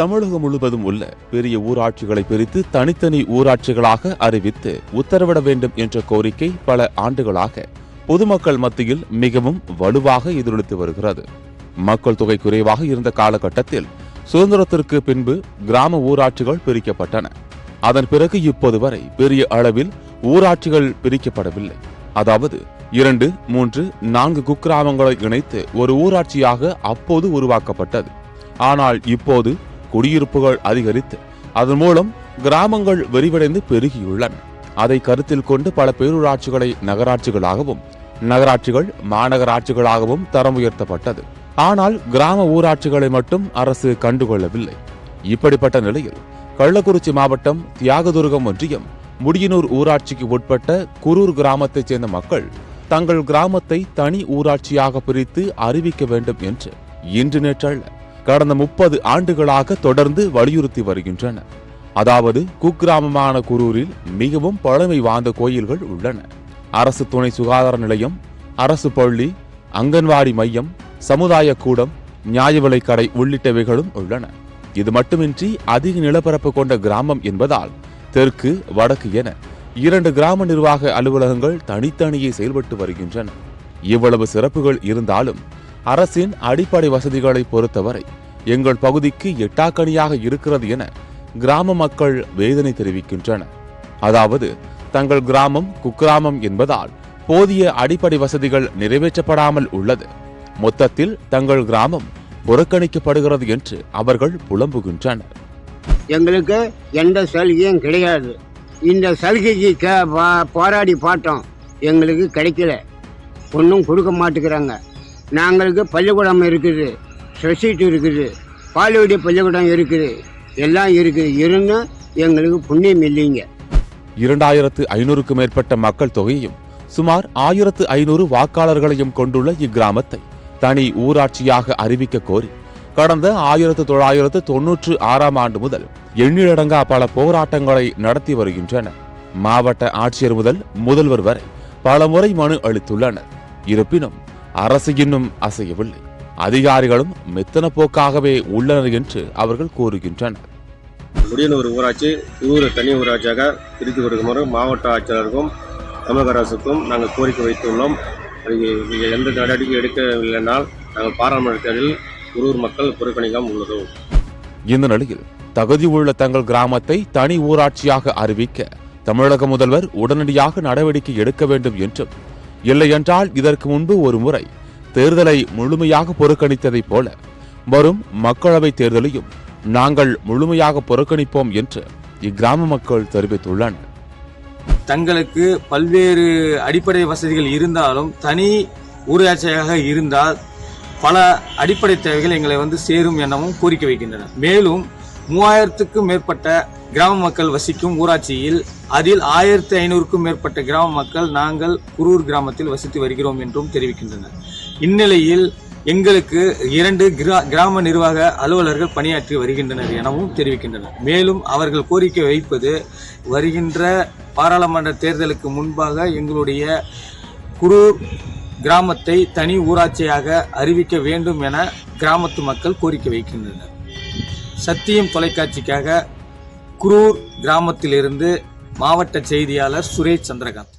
தமிழகம் முழுவதும் உள்ள பெரிய ஊராட்சிகளை பிரித்து தனித்தனி ஊராட்சிகளாக அறிவித்து உத்தரவிட வேண்டும் என்ற கோரிக்கை பல ஆண்டுகளாக பொதுமக்கள் மத்தியில் மிகவும் வலுவாக எதிரொலித்து வருகிறது. மக்கள் தொகை குறைவாக இருந்த காலகட்டத்தில் சுதந்திரத்திற்கு பின்பு கிராம ஊராட்சிகள் பிரிக்கப்பட்டன. அதன் பிறகு இப்போது வரை பெரிய அளவில் ஊராட்சிகள் பிரிக்கப்படவில்லை. அதாவது 2, 3, 4 குக்கிராமங்களை இணைத்து ஒரு ஊராட்சியாக அப்போது உருவாக்கப்பட்டது. ஆனால் இப்போது குடியிருப்புகள் அதிகரித்து அதன் மூலம் கிராமங்கள் விரிவடைந்து பெருகியுள்ளன. அதை கருத்தில் கொண்டு பல பேரூராட்சிகளை நகராட்சிகளாகவும் நகராட்சிகள் மாநகராட்சிகளாகவும் தரம் உயர்த்தப்பட்டது. ஆனால் கிராம ஊராட்சிகளை மட்டும் அரசு கண்டுகொள்ளவில்லை. இப்படிப்பட்ட நிலையில் கள்ளக்குறிச்சி மாவட்டம் தியாகதுர்கம் ஒன்றியம் முடியனூர் ஊராட்சிக்கு உட்பட்ட குரூர் கிராமத்தைச் சேர்ந்த மக்கள் தங்கள் கிராமத்தை தனி ஊராட்சியாக பிரித்து அறிவிக்க வேண்டும் என்று இன்று நேற்றல்ல கடந்த 30 ஆண்டுகளாக தொடர்ந்து வலியுறுத்தி வருகின்றனர். அதாவது குக்கிராமமான குரூரில் மிகவும் பழமை வாய்ந்த கோயில்கள் உள்ளன. அரசு துணை சுகாதார நிலையம், அரசு பள்ளி, அங்கன்வாடி மையம், சமுதாய கூடம், நியாய விலைக் கடை உள்ளிட்டவைகளும் உள்ளன. இது மட்டுமின்றி அதிக நிலப்பரப்பு கொண்ட கிராமம் என்பதால் தெற்கு வடக்கு என 2 கிராம நிர்வாக அலுவலகங்கள் தனித்தனியே செயல்பட்டு வருகின்றன. இவ்வளவு சிறப்புகள் இருந்தாலும் அரசின் அடிப்படை வசதிகளை பொறுத்தவரை எங்கள் பகுதிக்கு எட்டாக்கணியாக இருக்கிறது என கிராம மக்கள் வேதனை தெரிவிக்கின்றனர். அதாவது தங்கள் கிராமம் குக்கிராமம் என்பதால் போதிய அடிப்படை வசதிகள் நிறைவேற்றப்படாமல் உள்ளது. மொத்தத்தில் தங்கள் கிராமம் புறக்கணிக்கப்படுகிறது என்று அவர்கள் புலம்புகின்றனர். எங்களுக்கு எந்த சலுகையும் கிடையாது. இந்த சலுகைக்கு போராடி பார்த்தோம், எங்களுக்கு கிடைக்கல, ஒன்றும் கொடுக்க மாட்டேங்கிறாங்க. நாங்களுக்கு பள்ளிக்கூடம் இருக்குது, சொசைட்டி இருக்குது, பால்வாடி பள்ளிக்கூடம் இருக்குது, எல்லாம் இருக்குது. இருந்தும் எங்களுக்கு புண்ணியம் இல்லைங்க. 2500க்கும் மேற்பட்ட மக்கள் தொகையும் சுமார் 1500 வாக்காளர்களையும் கொண்டுள்ள இக்கிராமத்தை தனி ஊராட்சியாக அறிவிக்க கோரி கடந்த 1996ஆம் ஆண்டு முதல் எண்ணிலடங்கா பல போராட்டங்களை நடத்தி வருகின்றனர். மாவட்ட ஆட்சியர் முதல் முதல்வர் வரை பல முறை மனு அளித்துள்ளனர். இருப்பினும் அரசு இன்னும் அசையவில்லை. அதிகாரிகளும் மெத்தன போக்காகவே உள்ளனர் என்று அவர்கள் கூறுகின்றனர். முடியனூர் ஊராட்சி தனி ஊராட்சியாக பிரித்து கொடுக்குமாறு மாவட்ட ஆட்சியருக்கும் தமிழக அரசுக்கும் நாங்கள் கோரிக்கை வைத்துள்ளோம். எந்த நடவடிக்கை எடுக்கவில்லைனால் நாங்கள் பாராளுமன்ற தேர்தலில் குரூர் மக்கள் புறக்கணிக்காமல் உள்ளது. இந்த நிலையில் தகுதி உள்ள தங்கள் கிராமத்தை தனி ஊராட்சியாக அறிவிக்க தமிழக முதல்வர் உடனடியாக நடவடிக்கை எடுக்க வேண்டும் என்றும், இல்லையென்றால் இதற்கு முன்பு ஒரு முறை தேர்தலை முழுமையாக புறக்கணித்ததைப் போல வரும் மக்களவை தேர்தலையும் நாங்கள் முழுமையாக புறக்கணிப்போம் என்று இக்கிராம மக்கள் தெரிவித்துள்ளனர். தங்களுக்கு பல்வேறு அடிப்படை வசதிகள் இருந்தாலும் தனி ஊராட்சியாக இருந்தால் பல அடிப்படை தேவைகள் எங்களை சேரும் எனவும் கோரிக்கை வைக்கின்றனர். மேலும் 3000க்கும் மேற்பட்ட கிராம மக்கள் வசிக்கும் ஊராட்சியில் அதில் 1500க்கும் மேற்பட்ட கிராம மக்கள் நாங்கள் குரூர் கிராமத்தில் வசித்து வருகிறோம் என்றும் தெரிவிக்கின்றனர். இந்நிலையில் எங்களுக்கு 2 கிராம நிர்வாக அலுவலர்கள் பணியாற்றி வருகின்றனர் எனவும் தெரிவிக்கின்றனர். மேலும் அவர்கள் கோரிக்கை வைப்பது வருகின்ற பாராளுமன்ற தேர்தலுக்கு முன்பாக எங்களுடைய குரூர் கிராமத்தை தனி ஊராட்சியாக அறிவிக்க வேண்டும் என கிராமத்து மக்கள் கோரிக்கை வைக்கின்றனர். சத்தியம் தொலைக்காட்சிக்காக குரூர் கிராமத்திலிருந்து மாவட்ட செய்தியாளர் சுரேஷ் சந்திரகாந்த்.